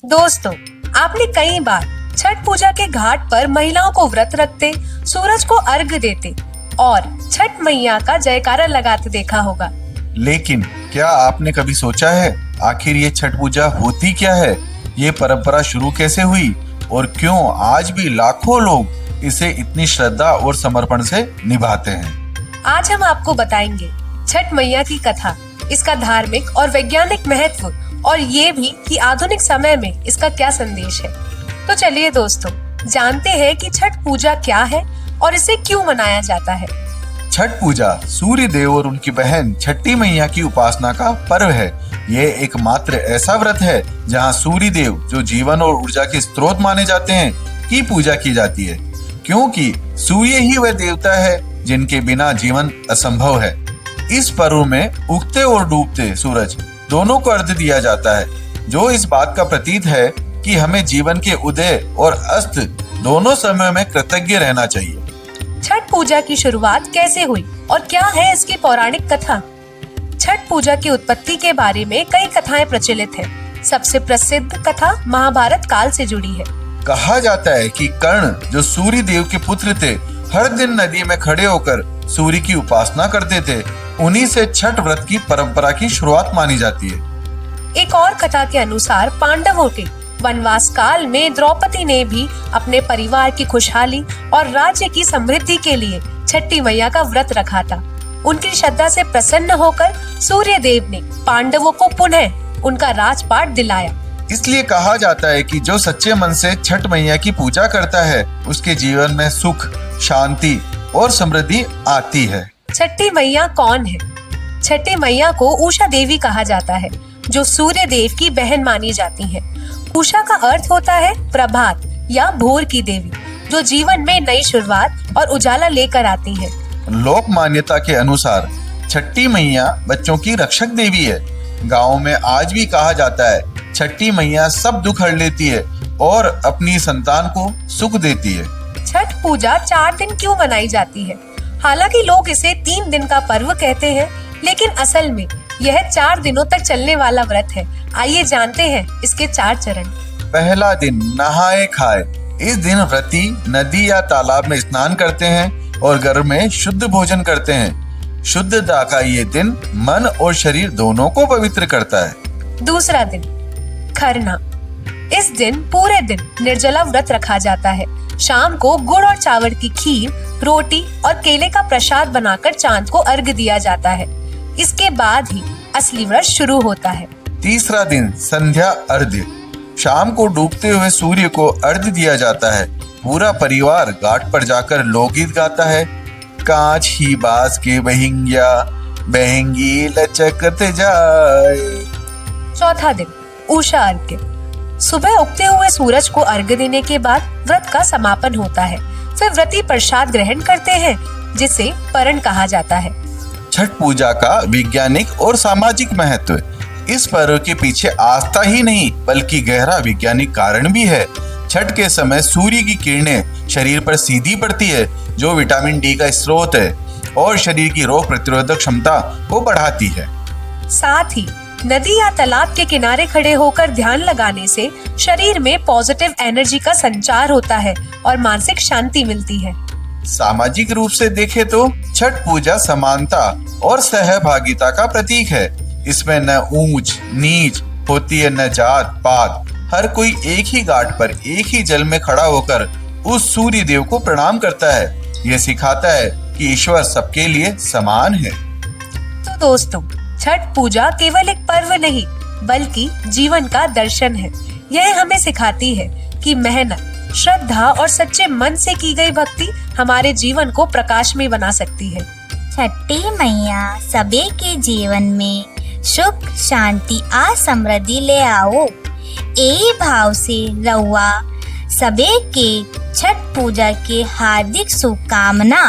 दोस्तों, आपने कई बार छठ पूजा के घाट पर महिलाओं को व्रत रखते, सूरज को अर्घ देते और छठ मैया का जयकारा लगाते देखा होगा। लेकिन क्या आपने कभी सोचा है आखिर ये छठ पूजा होती क्या है? ये परंपरा शुरू कैसे हुई और क्यों आज भी लाखों लोग इसे इतनी श्रद्धा और समर्पण से निभाते हैं? आज हम आपको बताएंगे छठ मैया की कथा, इसका धार्मिक और वैज्ञानिक महत्व और ये भी कि आधुनिक समय में इसका क्या संदेश है। तो चलिए दोस्तों, जानते हैं कि छठ पूजा क्या है और इसे क्यों मनाया जाता है। छठ पूजा सूर्य देव और उनकी बहन छठी मैया की उपासना का पर्व है। ये एकमात्र ऐसा व्रत है जहाँ सूर्य देव, जो जीवन और ऊर्जा के स्रोत माने जाते हैं, की पूजा की जाती है, क्योंकि सूर्य ही वह देवता है जिनके बिना जीवन असंभव है। इस पर्व में उगते और डूबते सूरज दोनों को अर्घ्य दिया जाता है, जो इस बात का प्रतीक है कि हमें जीवन के उदय और अस्त दोनों समय में कृतज्ञ रहना चाहिए। छठ पूजा की शुरुआत कैसे हुई और क्या है इसकी पौराणिक कथा? छठ पूजा की उत्पत्ति के बारे में कई कथाएं प्रचलित हैं। सबसे प्रसिद्ध कथा महाभारत काल से जुड़ी है। कहा जाता है कि कर्ण, जो सूर्य देव के पुत्र थे, हर दिन नदी में खड़े होकर सूर्य की उपासना करते थे। उन्हीं से छठ व्रत की परंपरा की शुरुआत मानी जाती है। एक और कथा के अनुसार पांडवों के वनवास काल में द्रौपदी ने भी अपने परिवार की खुशहाली और राज्य की समृद्धि के लिए छठी मैया का व्रत रखा था। उनकी श्रद्धा से प्रसन्न होकर सूर्य देव ने पांडवों को पुनः उनका राजपाट दिलाया। इसलिए कहा जाता है कि जो सच्चे मन से छठ मैया की पूजा करता है, उसके जीवन में सुख, शांति और समृद्धि आती है। छठी मैया कौन है? छठी मैया को उषा देवी कहा जाता है, जो सूर्य देव की बहन मानी जाती है। उषा का अर्थ होता है प्रभात या भोर की देवी, जो जीवन में नई शुरुआत और उजाला लेकर आती है। लोक मान्यता के अनुसार छठी मैया बच्चों की रक्षक देवी है। गाँव में आज भी कहा जाता है, छठी मैया सब दुख हर लेती है और अपनी संतान को सुख देती है। छठ पूजा 4 दिन क्यों मनाई जाती है? हालांकि लोग इसे 3 दिन का पर्व कहते हैं, लेकिन असल में यह 4 दिनों तक चलने वाला व्रत है। आइए जानते हैं इसके 4 चरण। पहला दिन नहाए खाए। इस दिन व्रती नदी या तालाब में स्नान करते हैं और घर में शुद्ध भोजन करते हैं। शुद्धता का ये दिन मन और शरीर दोनों को पवित्र करता है। दूसरा दिन खरना। इस दिन पूरे दिन निर्जला व्रत रखा जाता है। शाम को गुड़ और चावल की खीर, रोटी और केले का प्रसाद बनाकर चांद को अर्घ्य दिया जाता है। इसके बाद ही असली व्रत शुरू होता है। तीसरा दिन संध्या अर्घ्य। शाम को डूबते हुए सूर्य को अर्घ्य दिया जाता है। पूरा परिवार घाट पर जाकर लोकगीत गाता है। कांच ही बास के बहिंगिया, बहेंगी लचकत जाए। चौथा दिन उषा अर्घ्य। सुबह उगते हुए सूरज को अर्घ्य देने के बाद व्रत का समापन होता है। फिर व्रती प्रसाद ग्रहण करते हैं, जिसे परण कहा जाता है। छठ पूजा का वैज्ञानिक और सामाजिक महत्व। इस पर्व के पीछे आस्था ही नहीं बल्कि गहरा वैज्ञानिक कारण भी है। छठ के समय सूर्य की किरणें शरीर पर सीधी पड़ती है, जो विटामिन डी का स्रोत है और शरीर की रोग प्रतिरोधक क्षमता को बढ़ाती है। साथ ही नदी या तालाब के किनारे खड़े होकर ध्यान लगाने से शरीर में पॉजिटिव एनर्जी का संचार होता है और मानसिक शांति मिलती है। सामाजिक रूप से देखें तो छठ पूजा समानता और सहभागिता का प्रतीक है। इसमें न ऊंच नीच होती है, न जात पात। हर कोई एक ही घाट पर एक ही जल में खड़ा होकर उस सूर्य देव को प्रणाम करता है। यह सिखाता है कि ईश्वर सबके लिए समान है। तो दोस्तों, छठ पूजा केवल एक पर्व नहीं बल्कि जीवन का दर्शन है। यह हमें सिखाती है कि मेहनत, श्रद्धा और सच्चे मन से की गई भक्ति हमारे जीवन को प्रकाशमय बना सकती है। छठी मैया सभी के जीवन में सुख, शांति और समृद्धि ले आओ। यही भाव से रउआ सभी के छठ पूजा के हार्दिक शुभकामना।